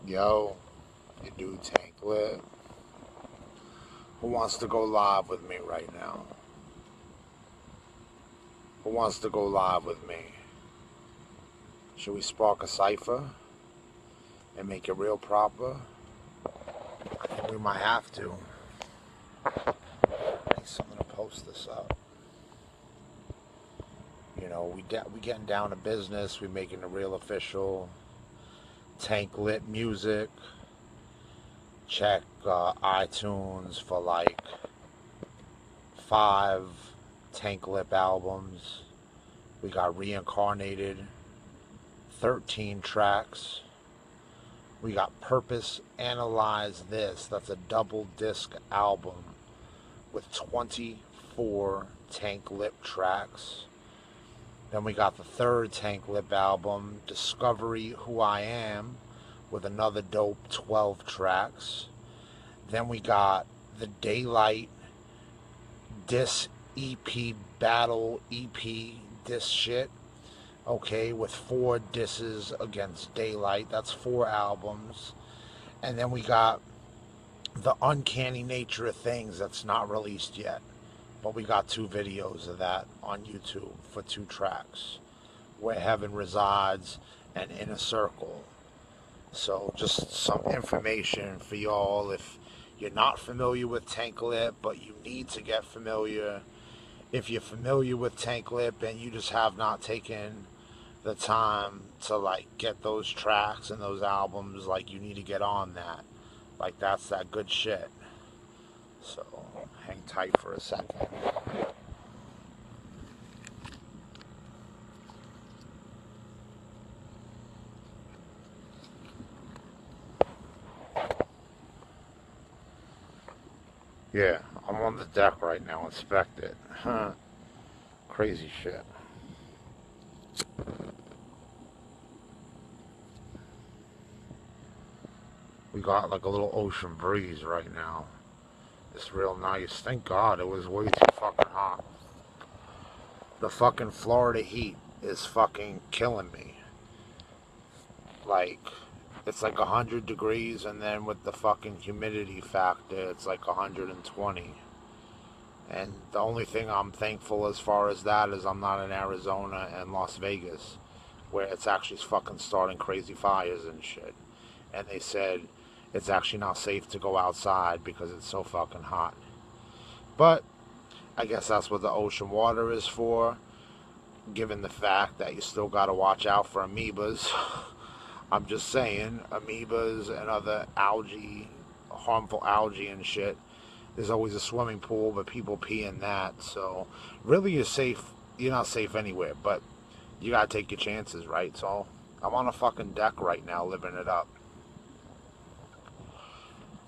Yo, you do Tank Lip. Who wants to go live with me right now? Who wants to go live with me? Should we spark a cipher and make it real proper? I think we might have to. I need someone to post this up. You know, we getting down to business. We making it real official. Tank Lip music. Check iTunes for like 5 Tank Lip albums. We got Reincarnated, 13 tracks. We got Purpose Analyze This. That's a double disc album with 24 Tank Lip tracks. Then we got the 3rd Tank Lip album, Discovery Who I Am, with another dope 12 tracks. Then we got the Daylight Diss EP Battle EP Diss shit. Okay, with 4 disses against Daylight. That's 4 albums. And then we got The Uncanny Nature of Things that's not released yet. But we got 2 videos of that on YouTube for 2 tracks. Where Heaven Resides and Inner Circle. So just some information for y'all if you're not familiar with Tank Lip, but you need to get familiar. If you're familiar with Tank Lip and you just have not taken the time to like get those tracks and those albums, like you need to get on that. Like that's that good shit. So hang tight for a second. Yeah, I'm on the deck right now. Inspect it. Huh. Crazy shit. We got like a little ocean breeze right now. It's real nice. Thank God it was way too fucking hot. The fucking Florida heat is fucking killing me. Like, it's like 100 degrees, and then with the fucking humidity factor, it's like 120. And the only thing I'm thankful as far as that is I'm not in Arizona and Las Vegas, where it's actually fucking starting crazy fires and shit. And they said it's actually not safe to go outside because it's so fucking hot. But I guess that's what the ocean water is for, given the fact that you still gotta watch out for amoebas. I'm just saying, amoebas and other algae, harmful algae and shit. There's always a swimming pool, but people pee in that. So really you're safe. You're not safe anywhere, but you gotta take your chances, right? So I'm on a fucking deck right now, living it up.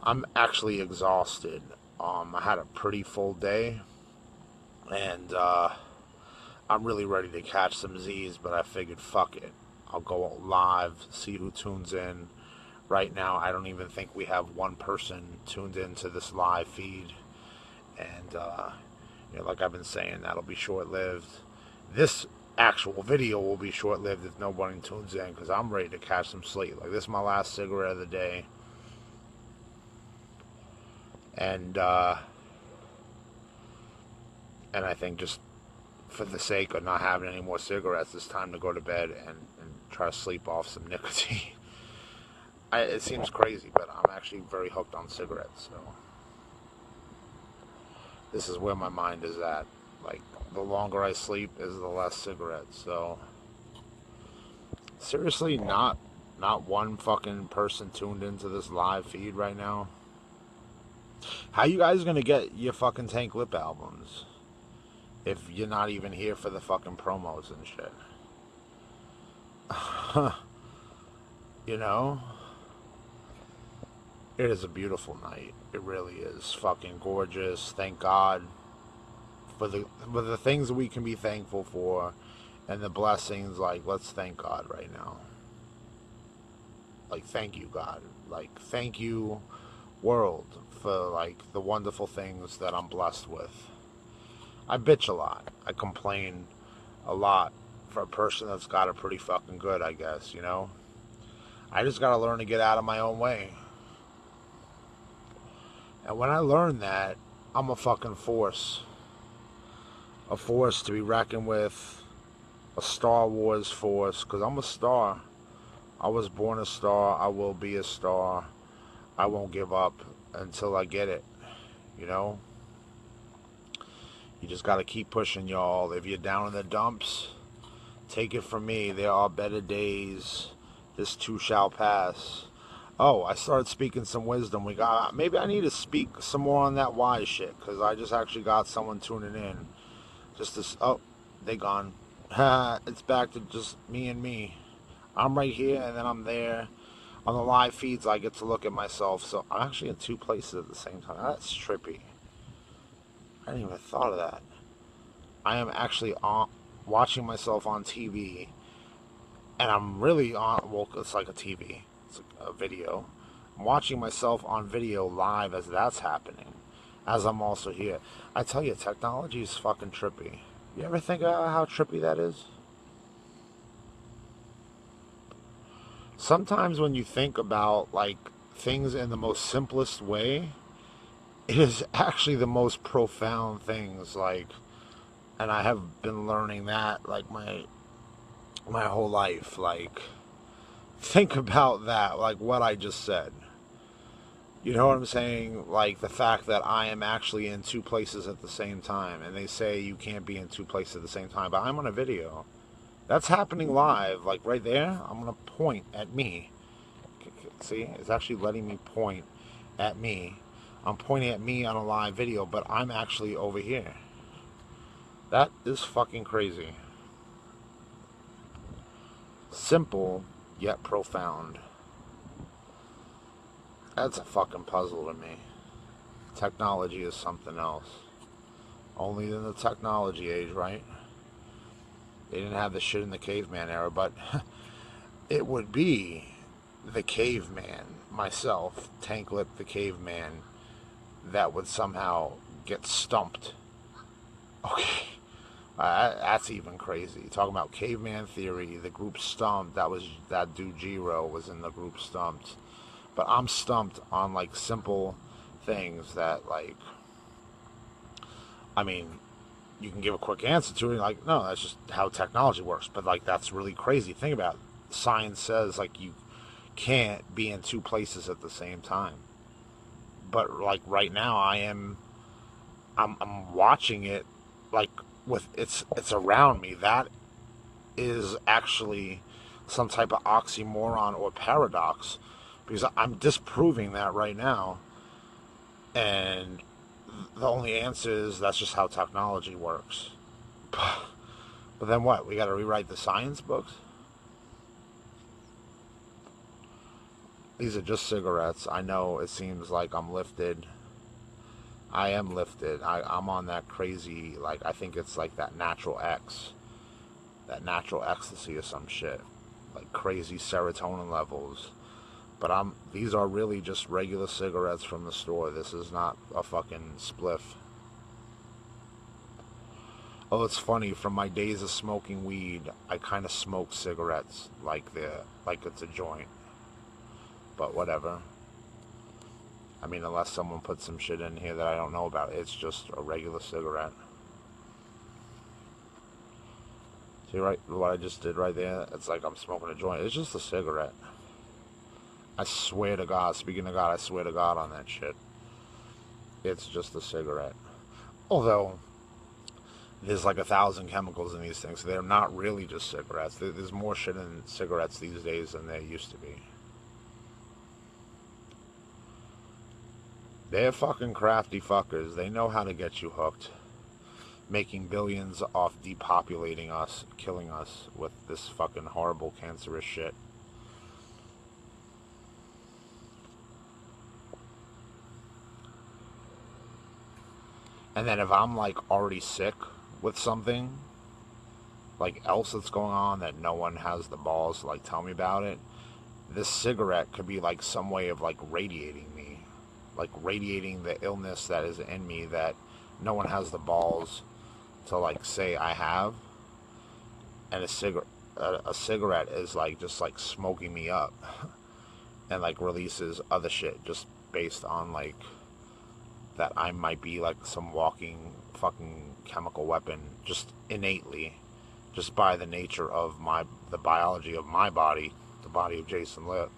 I'm actually exhausted. I had a pretty full day, and I'm really ready to catch some Z's, but I figured, fuck it. I'll go live, see who tunes in. Right now, I don't even think we have one person tuned into this live feed. And, you know, like I've been saying, that'll be short-lived. This actual video will be short-lived if nobody tunes in, because I'm ready to catch some sleep. Like, this is my last cigarette of the day. And I think just for the sake of not having any more cigarettes, it's time to go to bed and try to sleep off some nicotine. It seems crazy, but I'm actually very hooked on cigarettes, so this is where my mind is at. Like, the longer I sleep is the less cigarettes, so seriously, not one fucking person tuned into this live feed right now. How you guys gonna get your fucking Tank Lip albums if you're not even here for the fucking promos and shit? You know? It is a beautiful night. It really is fucking gorgeous. Thank God for the things that we can be thankful for, and the blessings. Like, let's thank God right now. Like, thank you, God. Like, thank you, world, for like the wonderful things that I'm blessed with. I bitch a lot. I complain a lot for a person that's got it pretty fucking good, I guess, you know? I just gotta learn to get out of my own way. And when I learn that, I'm a fucking force. A force to be reckoned with. A Star Wars force. Because I'm a star. I was born a star. I will be a star. I won't give up until I get it. You know? You just gotta keep pushing, y'all. If you're down in the dumps, take it from me. There are better days. This too shall pass. Oh, I started speaking some wisdom. Maybe I need to speak some more on that wise shit, because I just actually got someone tuning in. Just this. Oh, they gone. It's back to just me and me. I'm right here, and then I'm there. On the live feeds, I get to look at myself. So I'm actually in two places at the same time. That's trippy. I hadn't even thought of that. I am actually watching myself on TV, and I'm really on. Well, it's like a TV. It's like a video. I'm watching myself on video live as that's happening, as I'm also here. I tell you, technology is fucking trippy. You ever think about how trippy that is? Sometimes when you think about like things in the most simplest way, it is actually the most profound things. Like, and I have been learning that like my whole life. Like, think about that. Like what I just said. You know what I'm saying? Like the fact that I am actually in two places at the same time, and they say you can't be in two places at the same time, but I'm on a video. That's happening live, like right there. I'm gonna point at me. See, it's actually letting me point at me. I'm pointing at me on a live video, but I'm actually over here. That is fucking crazy. Simple, yet profound. That's a fucking puzzle to me. Technology is something else. Only in the technology age, right? They didn't have the shit in the caveman era, but it would be the caveman, myself, Tank Lip the caveman, that would somehow get stumped. Okay. That's even crazy. Talking about caveman theory, the group stumped. That dude Jiro was in the group stumped. But I'm stumped on like simple things that like, I mean, you can give a quick answer to it. Like, no, that's just how technology works. But like, that's really crazy. Think about it. Science says like you can't be in two places at the same time. But like right now, I'm watching it like with it's around me. That is actually some type of oxymoron or paradox, because I'm disproving that right now, and the only answer is that's just how technology works. But then what? We got to rewrite the science books? These are just cigarettes. I know it seems like I'm lifted. I am lifted. I'm on that crazy, like, I think it's like that natural X. That natural ecstasy or some shit. Like crazy serotonin levels. But these are really just regular cigarettes from the store. This is not a fucking spliff. Oh, it's funny. From my days of smoking weed, I kind of smoke cigarettes like it's a joint. But whatever. I mean, unless someone puts some shit in here that I don't know about, it's just a regular cigarette. See, right, what I just did right there? It's like I'm smoking a joint. It's just a cigarette. I swear to God, speaking of God, I swear to God on that shit. It's just a cigarette. Although, there's like 1,000 chemicals in these things. So they're not really just cigarettes. There's more shit in cigarettes these days than there used to be. They're fucking crafty fuckers. They know how to get you hooked. Making billions off depopulating us, killing us with this fucking horrible cancerous shit. And then if I'm like already sick with something like else that's going on that no one has the balls to like tell me about it, this cigarette could be like some way of like radiating me, like radiating the illness that is in me that no one has the balls to like say I have. And a cigarette is like just like smoking me up. and like releases other shit just based on like that I might be like some walking fucking chemical weapon just innately, just by the nature of the biology of my body, the body of Jason Lipp.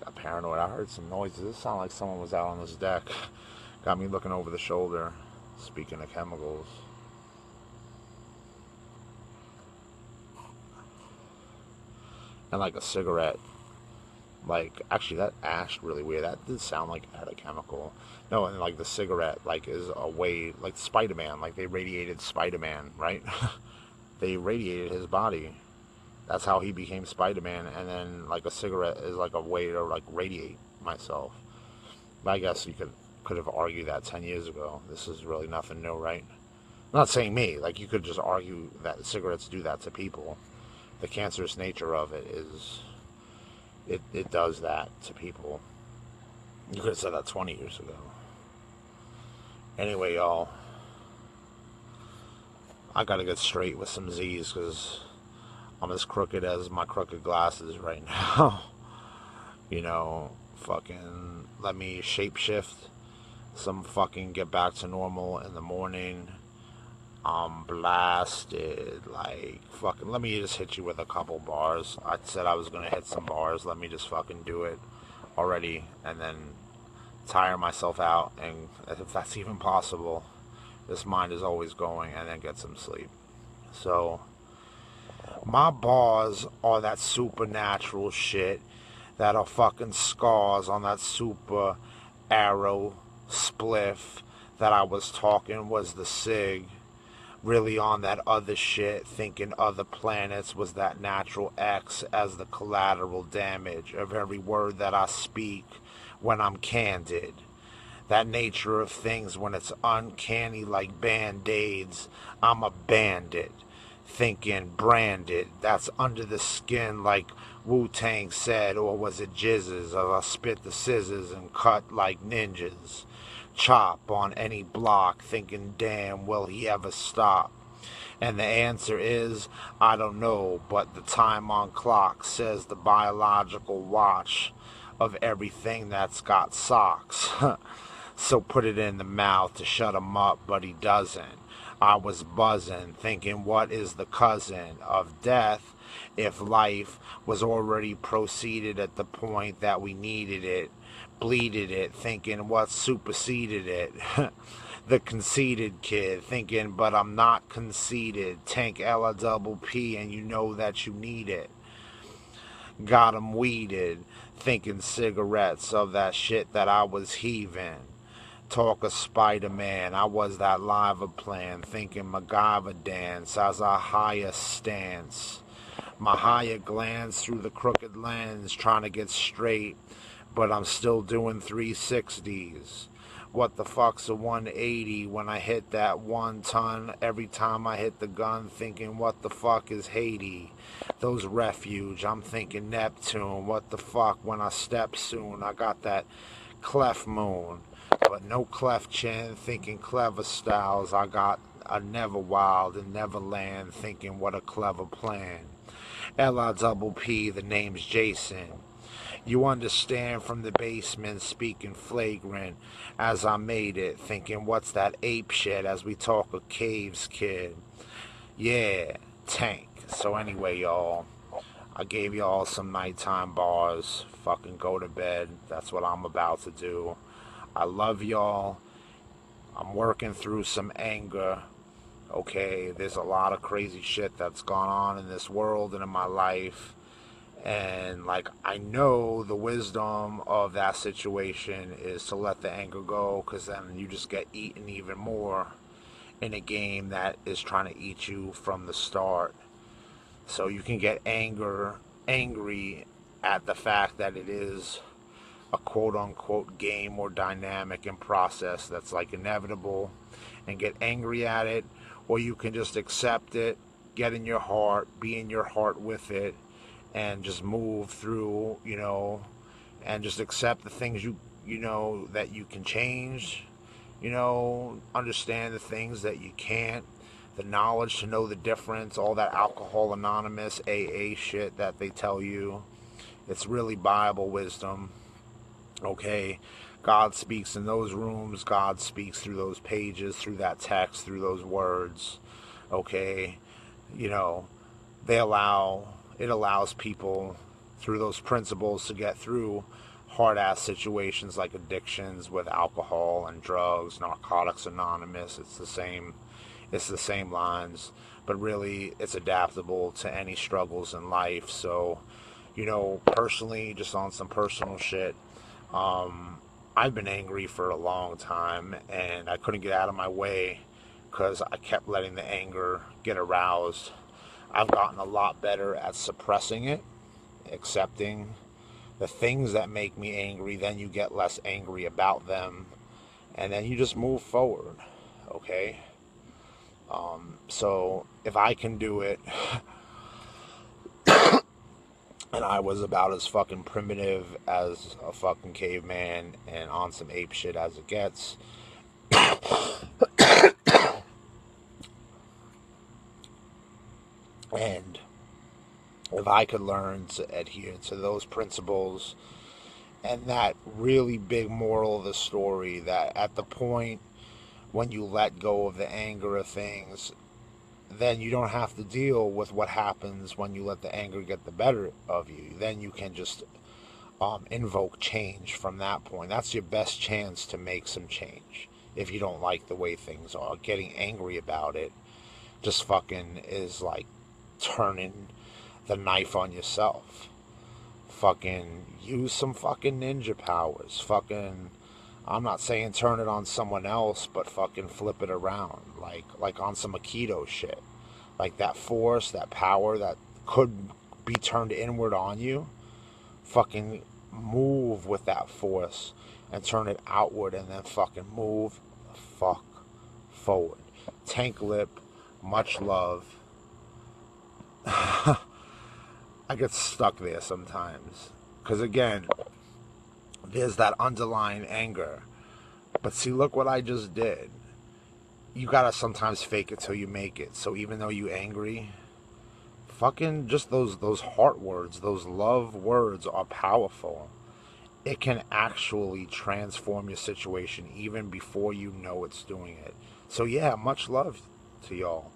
Got paranoid. I heard some noises. It sounded like someone was out on this deck. Got me looking over the shoulder. Speaking of chemicals. And like a cigarette. Like, actually, that ash really weird. That did sound like it had a chemical. No, and like the cigarette, like, is a way, like Spider-Man. Like, they radiated Spider-Man, right? They radiated his body. That's how he became Spider-Man. And then, like, a cigarette is like a way to, like, radiate myself. But I guess you could have argued that 10 years ago. This is really nothing new, right? I'm not saying me. Like, you could just argue that cigarettes do that to people. The cancerous nature of it is, it does that to people. You could have said that 20 years ago. Anyway, y'all, I gotta get straight with some Z's because I'm as crooked as my crooked glasses right now. You know, fucking let me shapeshift some fucking get back to normal in the morning. I'm blasted, like, fucking, let me just hit you with a couple bars. I said I was gonna hit some bars, let me just fucking do it already, and then tire myself out, and if that's even possible, this mind is always going, and then get some sleep. So, my bars are that supernatural shit that are fucking scars on that super arrow spliff that I was talking was the cig. Really on that other shit, thinking other planets was that natural X as the collateral damage of every word that I speak when I'm candid. That nature of things when it's uncanny like band-aids, I'm a bandit. Thinking branded, that's under the skin like Wu-Tang said, or was it jizzes, as I spit the scissors and cut like ninjas. Chop on any block, thinking, damn, will he ever stop? And the answer is, I don't know, but the time on clock says the biological watch of everything that's got socks. So put it in the mouth to shut him up, but he doesn't. I was buzzing, thinking, what is the cousin of death if life was already proceeded at the point that we needed it? Bleeded it, thinking what superseded it. The conceited kid, thinking, but I'm not conceited. Tank LIPP, and you know that you need it. Got 'em weeded, thinking cigarettes of that shit that I was heaving. Talk of Spider-Man, I was that lava plan, thinking MacGyver dance as a higher stance. My higher glance through the crooked lens, trying to get straight, but I'm still doing 360s. What the fuck's a 180 when I hit that 1 ton every time I hit the gun, thinking what the fuck is Haiti? Those refuge, I'm thinking Neptune. What the fuck when I step soon? I got that clef moon, but no cleft chin, thinking clever styles. I got a never wild and Neverland, thinking what a clever plan. LIPP, the name's Jason. You understand from the basement, speaking flagrant as I made it, thinking what's that ape shit as we talk of caves, kid. Yeah, Tank. So anyway, y'all, I gave y'all some nighttime bars. Fucking go to bed. That's what I'm about to do. I love y'all. I'm working through some anger. Okay, there's a lot of crazy shit that's gone on in this world and in my life. And like, I know the wisdom of that situation is to let the anger go, because then you just get eaten even more in a game that is trying to eat you from the start. So you can get angry at the fact that it is a quote-unquote game or dynamic and process that's like inevitable, and get angry at it, or you can just accept it, get in your heart, be in your heart with it, and just move through, and just accept the things you know that you can change, understand the things that you can't, the knowledge to know the difference, all that Alcohol Anonymous, AA shit that they tell you. It's really Bible wisdom. Okay? God speaks in those rooms. God speaks through those pages, through that text, through those words. Okay? You know, it allows people through those principles to get through hard-ass situations like addictions with alcohol and drugs, Narcotics Anonymous. It's the same lines, but really it's adaptable to any struggles in life. So, you know, personally, just on some personal shit, I've been angry for a long time, and I couldn't get out of my way because I kept letting the anger get aroused. I've gotten a lot better at suppressing it, accepting the things that make me angry. Then you get less angry about them, and then you just move forward. Okay? So if I can do it, and I was about as fucking primitive as a fucking caveman and on some ape shit as it gets, and if I could learn to adhere to those principles and that really big moral of the story, that at the point when you let go of the anger of things, then you don't have to deal with what happens when you let the anger get the better of you. Then you can just invoke change from that point. That's your best chance to make some change. If you don't like the way things are, getting angry about it just fucking is like turning the knife on yourself. Fucking use some fucking ninja powers. Fucking, I'm not saying turn it on someone else, but fucking flip it around. Like on some Aikido shit. Like that force, that power that could be turned inward on you. Fucking move with that force and turn it outward, and then fucking move the fuck forward. Tank Lip, much love. I get stuck there sometimes. Because again, there's that underlying anger. But see, look what I just did. You gotta sometimes fake it till you make it. So even though you angry, fucking just those heart words, those love words are powerful. It can actually transform your situation even before you know it's doing it. So yeah, much love to y'all.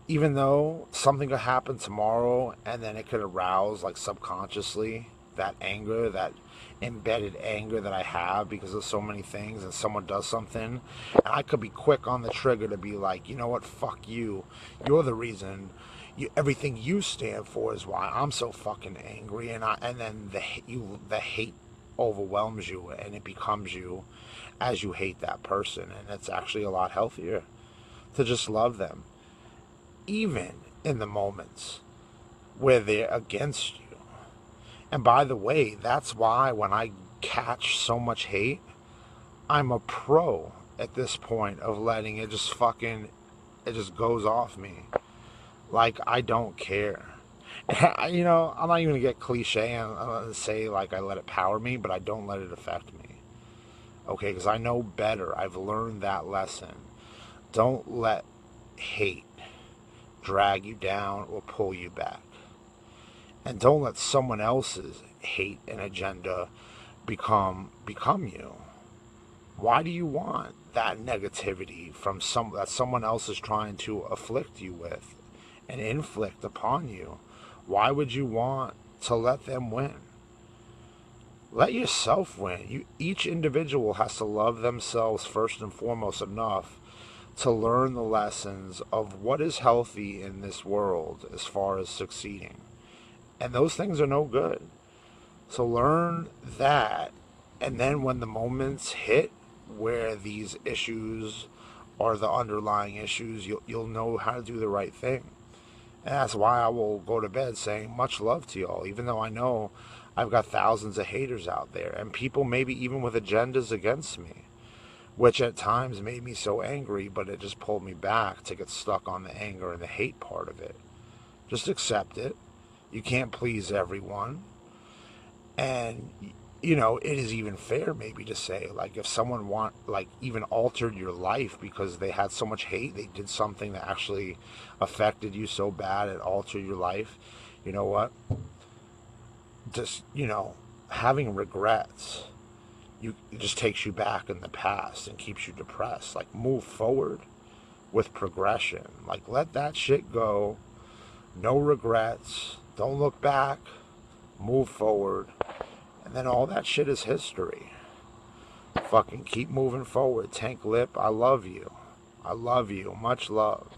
Even though something could happen tomorrow and then it could arouse like subconsciously that anger, that embedded anger that I have because of so many things, and someone does something and I could be quick on the trigger to be like, you know what, fuck you. You're the reason. Everything you stand for is why I'm so fucking angry, and then the hate overwhelms you and it becomes you as you hate that person, and it's actually a lot healthier to just love them even in the moments where they're against you. And by the way, that's why when I catch so much hate, I'm a pro at this point of letting it just goes off me. Like, I don't care. You know, I'm not even going to get cliche and say like I let it power me, but I don't let it affect me. Okay, because I know better. I've learned that lesson. Don't let hate drag you down or pull you back. And don't let someone else's hate and agenda become you. Why do you want that negativity from that someone else is trying to afflict you with and inflict upon you? Why would you want to let them win? Let yourself win. Each individual has to love themselves first and foremost enough to learn the lessons of what is healthy in this world as far as succeeding. And those things are no good. So learn that, and then when the moments hit where these issues are the underlying issues, you'll know how to do the right thing. And that's why I will go to bed saying much love to y'all, even though I know I've got thousands of haters out there, and people maybe even with agendas against me, which at times made me so angry, but it just pulled me back to get stuck on the anger and the hate part of it. Just accept it. You can't please everyone. And you know, it is even fair maybe to say, like, if someone like even altered your life because they had so much hate, they did something that actually affected you so bad it altered your life, you know what, just, you know, having regrets, it just takes you back in the past and keeps you depressed. Like, move forward with progression. Like, let that shit go. No regrets. Don't look back. Move forward. And then all that shit is history. Fucking keep moving forward. Tank Lip, I love you. I love you. Much love.